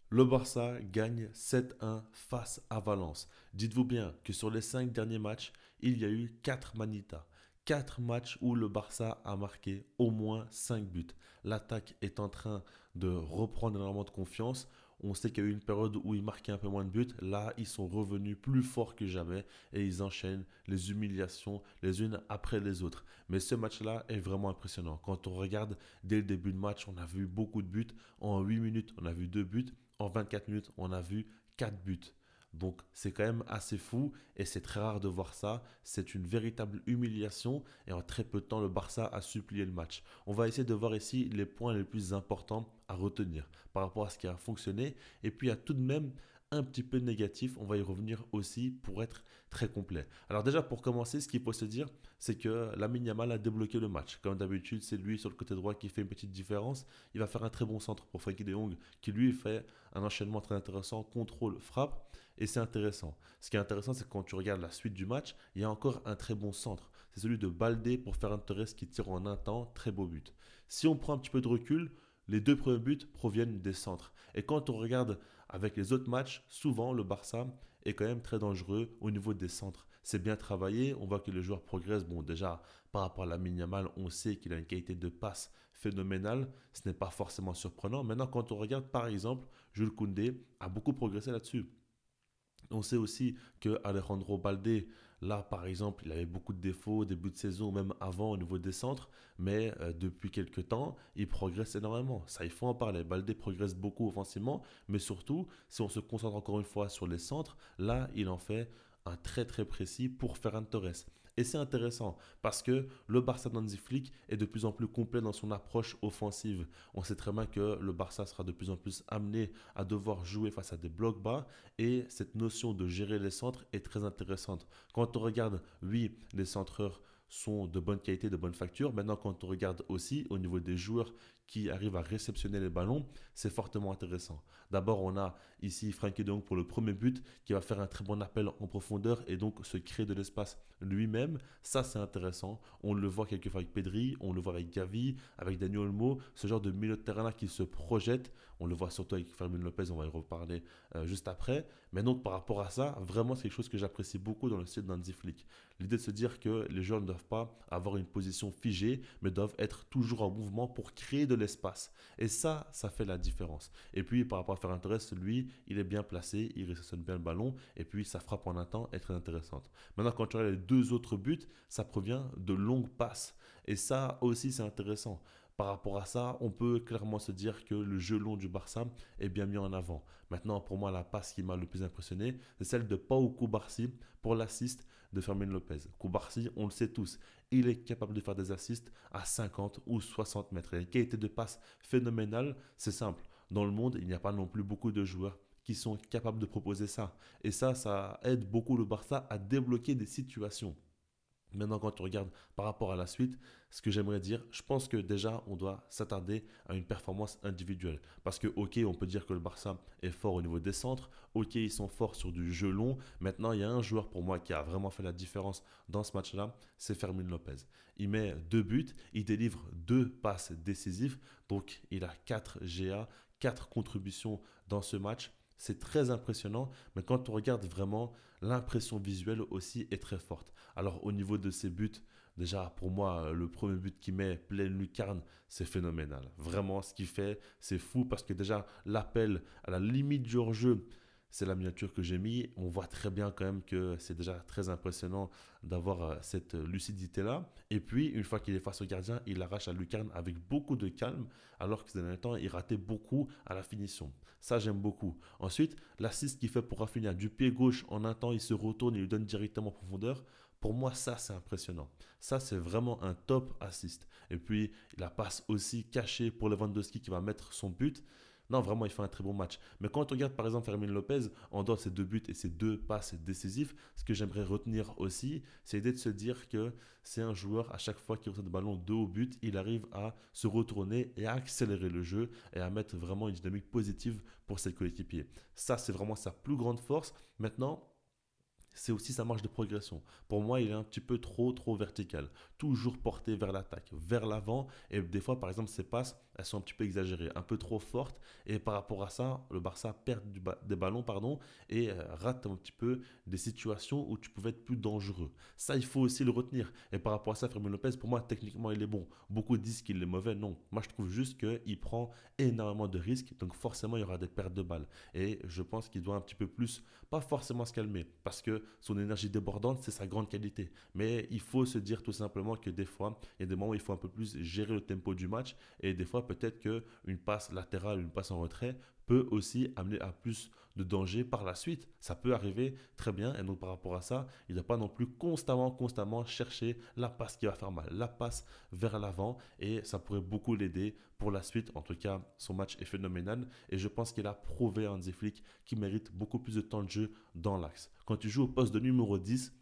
Le Barça gagne 7-1 face à Valence. Dites-vous bien que sur les 5 derniers matchs, il y a eu 4 manitas. 4 matchs où le Barça a marqué au moins 5 buts. L'attaque est en train de reprendre énormément de confiance. On sait qu'il y a eu une période où ils marquaient un peu moins de buts. Là, ils sont revenus plus forts que jamais et ils enchaînent les humiliations les unes après les autres. Mais ce match-là est vraiment impressionnant. Quand on regarde dès le début de match, on a vu beaucoup de buts. En 8 minutes, on a vu 2 buts. En 24 minutes, on a vu 4 buts. Donc c'est quand même assez fou et c'est très rare de voir ça. C'est une véritable humiliation et en très peu de temps, le Barça a supplié le match. On va essayer de voir ici les points les plus importants à retenir par rapport à ce qui a fonctionné. Et puis il y a tout de même un petit peu négatif, on va y revenir aussi pour être très complet. Alors déjà pour commencer, ce qu'il faut se dire, c'est que Lamine Yamal a débloqué le match. Comme d'habitude, c'est lui sur le côté droit qui fait une petite différence. Il va faire un très bon centre pour Frenkie de Jong qui lui fait un enchaînement très intéressant, contrôle, frappe, et c'est intéressant. Ce qui est intéressant, c'est que quand tu regardes la suite du match, il y a encore un très bon centre. C'est celui de Baldé pour Ferran Torres qui tire en un temps, très beau but. Si on prend un petit peu de recul, les deux premiers buts proviennent des centres. Et quand on regarde avec les autres matchs, souvent le Barça est quand même très dangereux au niveau des centres. C'est bien travaillé, on voit que les joueurs progressent. Bon, déjà, par rapport à Lamine Yamal, on sait qu'il a une qualité de passe phénoménale. Ce n'est pas forcément surprenant. Maintenant, quand on regarde par exemple, Jules Koundé a beaucoup progressé là-dessus. On sait aussi que Alejandro Balde, là par exemple, il avait beaucoup de défauts au début de saison, même avant au niveau des centres, mais depuis quelques temps, il progresse énormément. Ça, il faut en parler. Balde progresse beaucoup offensivement, mais surtout, si on se concentre encore une fois sur les centres, là, il en fait un très très précis pour Ferran Torres. Et c'est intéressant parce que le Barça d'Hansi Flick est de plus en plus complet dans son approche offensive. On sait très bien que le Barça sera de plus en plus amené à devoir jouer face à des blocs bas et cette notion de gérer les centres est très intéressante. Quand on regarde, oui, les centreurs sont de bonne qualité, de bonne facture. Maintenant, quand on regarde aussi au niveau des joueurs qui arrivent à réceptionner les ballons, c'est fortement intéressant. D'abord, on a ici Frenkie de Jong pour le premier but qui va faire un très bon appel en profondeur et donc se créer de l'espace lui-même. Ça, c'est intéressant. On le voit quelquefois avec Pedri, on le voit avec Gavi, avec Daniel Olmo, ce genre de milieu de terrain-là qui se projette. On le voit surtout avec Fermin Lopez, on va y reparler juste après. Mais donc, par rapport à ça, vraiment, c'est quelque chose que j'apprécie beaucoup dans le style d'Hansi Flick. L'idée de se dire que les joueurs ne doivent pas avoir une position figée, mais doivent être toujours en mouvement pour créer de l'espace. Et ça fait la différence. Et puis, par rapport à Ferran Torres, lui, il est bien placé, il réceptionne bien le ballon, et puis sa frappe en un temps est très intéressante. Maintenant, quand tu regardes les deux autres buts, ça provient de longues passes. Et ça aussi, c'est intéressant. Par rapport à ça, on peut clairement se dire que le jeu long du Barça est bien mis en avant. Maintenant, pour moi, la passe qui m'a le plus impressionné, c'est celle de Pau Koubarsi pour l'assist de Fermin Lopez. Koubarsi, on le sait tous, il est capable de faire des assists à 50 ou 60 mètres. Il a une qualité de passe phénoménale, c'est simple. Dans le monde, il n'y a pas non plus beaucoup de joueurs qui sont capables de proposer ça. Et ça aide beaucoup le Barça à débloquer des situations. Maintenant, quand tu regardes par rapport à la suite, ce que j'aimerais dire, je pense que déjà, on doit s'attarder à une performance individuelle. Parce que, ok, on peut dire que le Barça est fort au niveau des centres, ok, ils sont forts sur du jeu long. Maintenant, il y a un joueur pour moi qui a vraiment fait la différence dans ce match-là, c'est Fermin Lopez. Il met 2 buts, il délivre 2 passes décisives, donc il a 4 GA, 4 contributions dans ce match. C'est très impressionnant, mais quand on regarde vraiment, l'impression visuelle aussi est très forte. Alors au niveau de ses buts, déjà pour moi, le premier but qu'il met, pleine lucarne, c'est phénoménal. Vraiment, ce qu'il fait, c'est fou parce que déjà l'appel à la limite du hors-jeu, c'est la miniature que j'ai mis. On voit très bien quand même que c'est déjà très impressionnant d'avoir cette lucidité-là. Et puis, une fois qu'il est face au gardien, il arrache la lucarne avec beaucoup de calme, alors que ces derniers temps, il ratait beaucoup à la finition. Ça, j'aime beaucoup. Ensuite, l'assist qu'il fait pour Rafinha, du pied gauche, en un temps, il se retourne et lui donne directement en profondeur. Pour moi, ça, c'est impressionnant. Ça, c'est vraiment un top assist. Et puis, la passe aussi cachée pour Lewandowski qui va mettre son but. Non, vraiment, il fait un très bon match. Mais quand on regarde par exemple Fermin Lopez, en dehors de ses 2 buts et ses 2 passes décisives, ce que j'aimerais retenir aussi, c'est l'idée de se dire que c'est un joueur, à chaque fois qu'il reçoit le ballon de haut but, il arrive à se retourner et à accélérer le jeu et à mettre vraiment une dynamique positive pour ses coéquipiers. Ça, c'est vraiment sa plus grande force. Maintenant, c'est aussi sa marge de progression. Pour moi, il est un petit peu trop vertical. Toujours porté vers l'attaque, vers l'avant. Et des fois, par exemple, ses passes, elles sont un petit peu exagérées, un peu trop fortes. Et par rapport à ça, le Barça perd des ballons pardon, et rate un petit peu des situations où tu pouvais être plus dangereux. Ça, il faut aussi le retenir. Et par rapport à ça, Fermin Lopez, pour moi, techniquement, il est bon. Beaucoup disent qu'il est mauvais. Non. Moi, je trouve juste qu'il prend énormément de risques. Donc, forcément, il y aura des pertes de balles. Et je pense qu'il doit un petit peu plus, pas forcément se calmer, parce que son énergie débordante, c'est sa grande qualité. Mais il faut se dire tout simplement que des fois, il y a des moments où il faut un peu plus gérer le tempo du match. Et des fois, peut-être qu'une passe latérale, une passe en retrait peut aussi amener à plus de danger par la suite. Ça peut arriver très bien. Et donc, par rapport à ça, il ne doit pas non plus constamment chercher la passe qui va faire mal, la passe vers l'avant. Et ça pourrait beaucoup l'aider pour la suite. En tout cas, son match est phénoménal. Et je pense qu'il a prouvé à Hansi Flick qu'il mérite beaucoup plus de temps de jeu dans l'axe. Quand tu joues au poste de numéro 10,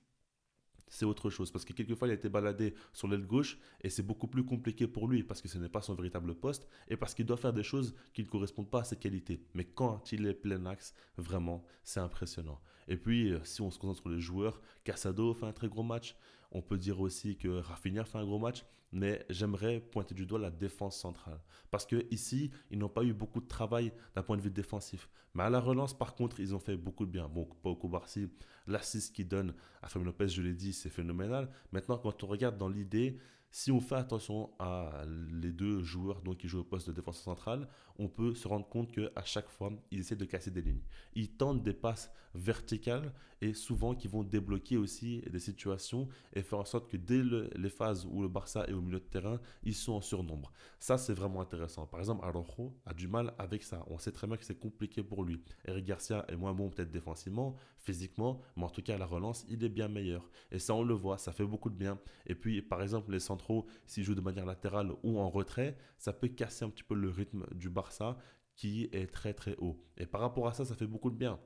c'est autre chose. Parce que quelquefois, il a été baladé sur l'aile gauche et c'est beaucoup plus compliqué pour lui parce que ce n'est pas son véritable poste et parce qu'il doit faire des choses qui ne correspondent pas à ses qualités. Mais quand il est plein axe, vraiment, c'est impressionnant. Et puis, si on se concentre sur les joueurs, Casado fait un très gros match. On peut dire aussi que Rafinha fait un gros match. Mais j'aimerais pointer du doigt la défense centrale. Parce que ici, ils n'ont pas eu beaucoup de travail d'un point de vue défensif. Mais à la relance, par contre, ils ont fait beaucoup de bien. Bon, Pau Cubarsí, l'assist qu'il donne à Fermin Lopez, je l'ai dit, c'est phénoménal. Maintenant, quand on regarde dans l'idée, si on fait attention à les deux joueurs donc, qui jouent au poste de défenseur central, on peut se rendre compte qu'à chaque fois, ils essaient de casser des lignes. Ils tentent des passes verticales et souvent qui vont débloquer aussi des situations et faire en sorte que dès les phases où le Barça est au milieu de terrain, ils sont en surnombre. Ça, c'est vraiment intéressant. Par exemple, Araujo a du mal avec ça. On sait très bien que c'est compliqué pour lui. Eric Garcia est moins bon peut-être défensivement, physiquement, mais en tout cas à la relance, il est bien meilleur. Et ça, on le voit, ça fait beaucoup de bien. Et puis, par exemple, les centraux, s'ils jouent de manière latérale ou en retrait, ça peut casser un petit peu le rythme du Barça qui est très très haut. Et par rapport à ça, ça fait beaucoup de bien.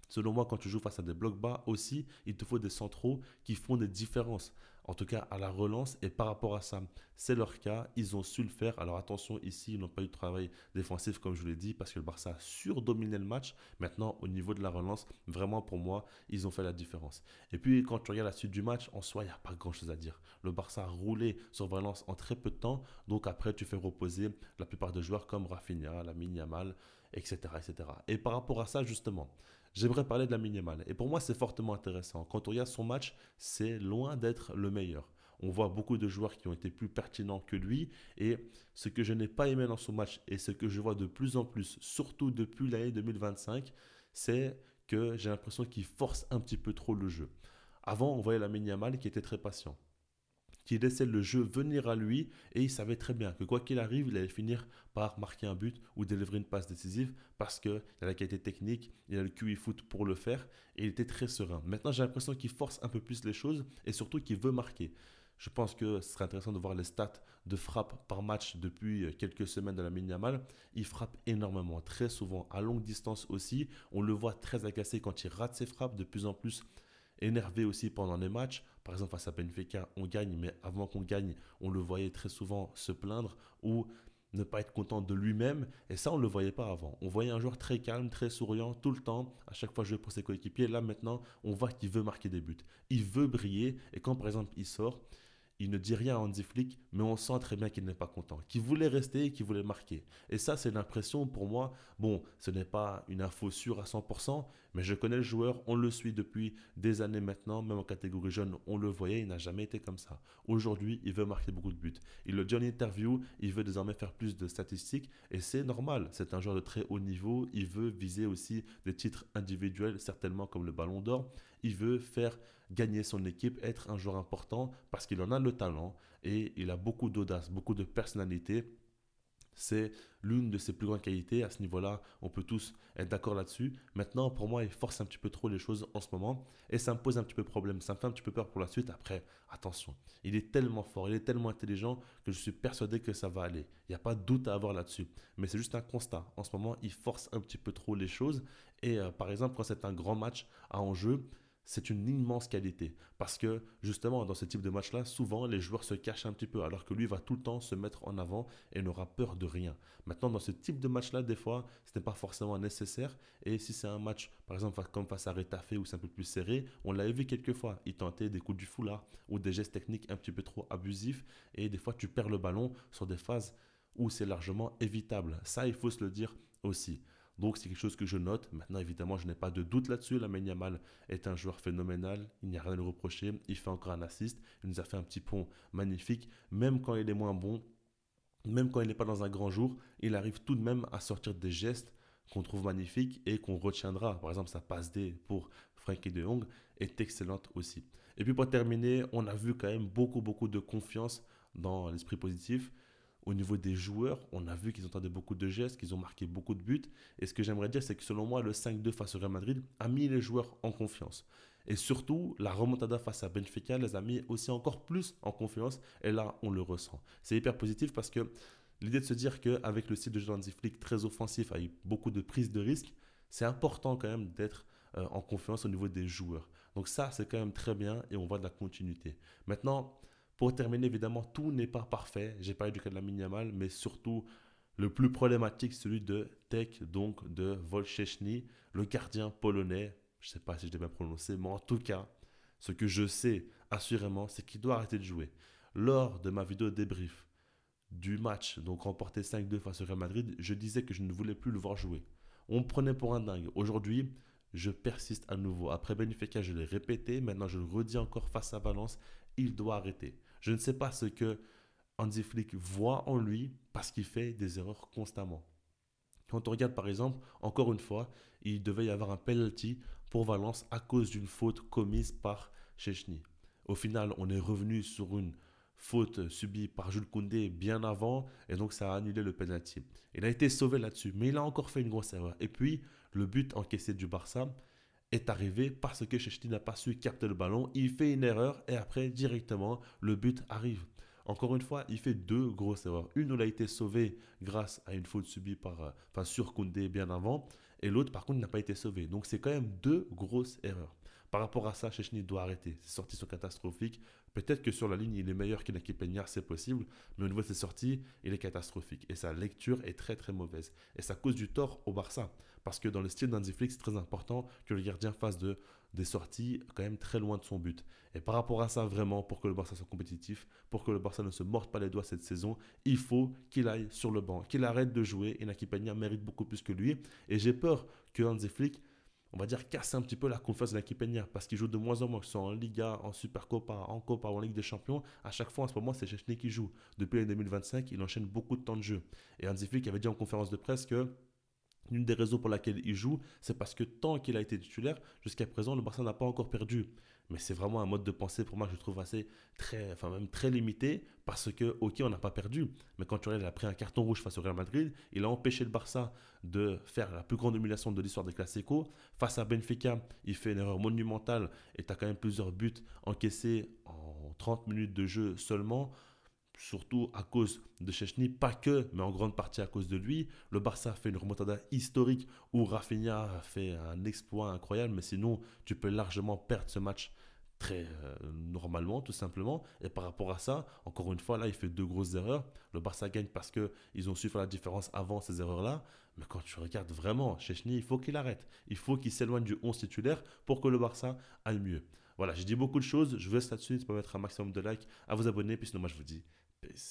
Selon moi, quand tu joues face à des blocs bas aussi, il te faut des centraux qui font des différences. En tout cas, à la relance et par rapport à ça, c'est leur cas. Ils ont su le faire. Alors attention, ici, ils n'ont pas eu de travail défensif, comme je vous l'ai dit, parce que le Barça a surdominé le match. Maintenant, au niveau de la relance, vraiment pour moi, ils ont fait la différence. Et puis, quand tu regardes la suite du match, en soi, il n'y a pas grand-chose à dire. Le Barça a roulé sur Valence en très peu de temps. Donc après, tu fais reposer la plupart des joueurs comme Rafinha, Lamine Yamal, etc., etc. Et par rapport à ça, justement, j'aimerais parler de la minimale. Et pour moi, c'est fortement intéressant. Quand on regarde son match, c'est loin d'être le meilleur. On voit beaucoup de joueurs qui ont été plus pertinents que lui. Et ce que je n'ai pas aimé dans son match et ce que je vois de plus en plus, surtout depuis l'année 2025, c'est que j'ai l'impression qu'il force un petit peu trop le jeu. Avant, on voyait la Yamal qui était très patient, qui laissait le jeu venir à lui et il savait très bien que quoi qu'il arrive, il allait finir par marquer un but ou délivrer une passe décisive parce qu'il a la qualité technique, il a le QI foot pour le faire et il était très serein. Maintenant, j'ai l'impression qu'il force un peu plus les choses et surtout qu'il veut marquer. Je pense que ce serait intéressant de voir les stats de frappe par match depuis quelques semaines de la Yamal. Il frappe énormément, très souvent, à longue distance aussi. On le voit très agacé quand il rate ses frappes, de plus en plus énervé aussi pendant les matchs. Par exemple, face à Benfica, on gagne, mais avant qu'on gagne, on le voyait très souvent se plaindre ou ne pas être content de lui-même. Et ça, on ne le voyait pas avant. On voyait un joueur très calme, très souriant, tout le temps, à chaque fois jouer pour ses coéquipiers. Là, maintenant, on voit qu'il veut marquer des buts. Il veut briller. Et quand, par exemple, il sort, il ne dit rien à Hansi Flick, mais on sent très bien qu'il n'est pas content, qu'il voulait rester et qu'il voulait marquer. Et ça, c'est l'impression pour moi. Bon, ce n'est pas une info sûre à 100%, mais je connais le joueur, on le suit depuis des années maintenant, même en catégorie jeune, on le voyait, il n'a jamais été comme ça. Aujourd'hui, il veut marquer beaucoup de buts. Il le dit en interview, il veut désormais faire plus de statistiques, et c'est normal, c'est un joueur de très haut niveau, il veut viser aussi des titres individuels, certainement comme le Ballon d'Or, il veut faire gagner son équipe, être un joueur important parce qu'il en a le talent et il a beaucoup d'audace, beaucoup de personnalité. C'est l'une de ses plus grandes qualités. À ce niveau-là, on peut tous être d'accord là-dessus. Maintenant, pour moi, il force un petit peu trop les choses en ce moment et ça me pose un petit peu problème. Ça me fait un petit peu peur pour la suite. Après, attention, il est tellement fort, il est tellement intelligent que je suis persuadé que ça va aller. Il n'y a pas de doute à avoir là-dessus. Mais c'est juste un constat. En ce moment, il force un petit peu trop les choses. Et par exemple, quand c'est un grand match à enjeu, c'est une immense qualité. Parce que justement, dans ce type de match-là, souvent les joueurs se cachent un petit peu, alors que lui va tout le temps se mettre en avant et n'aura peur de rien. Maintenant, dans ce type de match-là, des fois, ce n'est pas forcément nécessaire. Et si c'est un match, par exemple, comme face à Retafe, où c'est un peu plus serré, on l'avait vu quelques fois. Il tentait des coups du foulard ou des gestes techniques un petit peu trop abusifs. Et des fois, tu perds le ballon sur des phases ou c'est largement évitable. Ça, il faut se le dire aussi. Donc c'est quelque chose que je note. Maintenant, évidemment, je n'ai pas de doute là-dessus. Lamine Yamal est un joueur phénoménal. Il n'y a rien à lui reprocher. Il fait encore un assist. Il nous a fait un petit pont magnifique. Même quand il est moins bon, même quand il n'est pas dans un grand jour, il arrive tout de même à sortir des gestes qu'on trouve magnifiques et qu'on retiendra. Par exemple, sa passe D pour Frenkie de Jong est excellente aussi. Et puis pour terminer, on a vu quand même beaucoup de confiance dans l'esprit positif. Au niveau des joueurs, on a vu qu'ils ont tenté beaucoup de gestes, qu'ils ont marqué beaucoup de buts. Et ce que j'aimerais dire, c'est que selon moi, le 5-2 face au Real Madrid a mis les joueurs en confiance. Et surtout, la remontada face à Benfica les a mis aussi encore plus en confiance. Et là, on le ressent. C'est hyper positif parce que l'idée de se dire qu'avec le style de jeu d'Hansi Flick très offensif, avec beaucoup de prise de risque, c'est important quand même d'être en confiance au niveau des joueurs. Donc ça, c'est quand même très bien et on voit de la continuité. Maintenant, pour terminer, évidemment, tout n'est pas parfait. J'ai parlé du cas de la Yamal, mais surtout, le plus problématique, celui de Tech, donc de Wolszczny, le gardien polonais. Je ne sais pas si je l'ai bien prononcé, mais en tout cas, ce que je sais assurément, c'est qu'il doit arrêter de jouer. Lors de ma vidéo débrief du match, donc remporté 5-2 face au Real Madrid, je disais que je ne voulais plus le voir jouer. On me prenait pour un dingue. Aujourd'hui, je persiste à nouveau. Après Benfica, je l'ai répété. Maintenant, je le redis encore face à Valence. Il doit arrêter. Je ne sais pas ce que Hansi Flick voit en lui parce qu'il fait des erreurs constamment. Quand on regarde par exemple, encore une fois, il devait y avoir un penalty pour Valence à cause d'une faute commise par Chechny. Au final, on est revenu sur une faute subie par Jules Koundé bien avant et donc ça a annulé le penalty. Il a été sauvé là-dessus, mais il a encore fait une grosse erreur. Et puis, le but encaissé du Barça est arrivé parce que Chechny n'a pas su capter le ballon. Il fait une erreur et après, directement, le but arrive. Encore une fois, il fait deux grosses erreurs. Une où il a été sauvé grâce à une faute subie sur Koundé bien avant, et l'autre, par contre, n'a pas été sauvé. Donc, c'est quand même deux grosses erreurs. Par rapport à ça, Chechny doit arrêter. Ses sorties sont catastrophiques. Peut-être que sur la ligne, il est meilleur qu'Inaki Peña, c'est possible, mais au niveau de ses sorties, il est catastrophique. Et sa lecture est très mauvaise. Et ça cause du tort au Barça. Parce que dans le style d'Hansi Flick, c'est très important que le gardien fasse des sorties quand même très loin de son but. Et par rapport à ça, vraiment, pour que le Barça soit compétitif, pour que le Barça ne se morde pas les doigts cette saison, il faut qu'il aille sur le banc, qu'il arrête de jouer. Et Inaki Peña mérite beaucoup plus que lui. Et j'ai peur que Hansi Flick, on va dire, casse un petit peu la confiance de Inaki Peña parce qu'il joue de moins en moins, que ce soit en Liga, en Supercopa, en Copa ou en Ligue des Champions. À chaque fois, en ce moment, c'est Chechny qui joue. Depuis l'année 2025, il enchaîne beaucoup de temps de jeu. Et Hansi Flick avait dit en conférence de presse que l'une des raisons pour laquelle il joue, c'est parce que tant qu'il a été titulaire, jusqu'à présent, le Barça n'a pas encore perdu. Mais c'est vraiment un mode de pensée pour moi que je trouve même très limité parce que, ok, on n'a pas perdu. Mais quand tu regardes, il a pris un carton rouge face au Real Madrid, il a empêché le Barça de faire la plus grande humiliation de l'histoire des Clasico. Face à Benfica, il fait une erreur monumentale et tu as quand même plusieurs buts encaissés en 30 minutes de jeu seulement, surtout à cause de Chechny, pas que, mais en grande partie à cause de lui. Le Barça a fait une remontada historique où Rafinha a fait un exploit incroyable, mais sinon, tu peux largement perdre ce match très normalement, tout simplement. Et par rapport à ça, encore une fois, là, il fait deux grosses erreurs. Le Barça gagne parce qu'ils ont su faire la différence avant ces erreurs-là. Mais quand tu regardes vraiment, Chechny, il faut qu'il arrête. Il faut qu'il s'éloigne du 11 titulaire pour que le Barça aille mieux. Voilà, j'ai dit beaucoup de choses. Je vous laisse là-dessus. Tu peux mettre un maximum de likes, à vous abonner. Puis sinon, moi, je vous dis peace.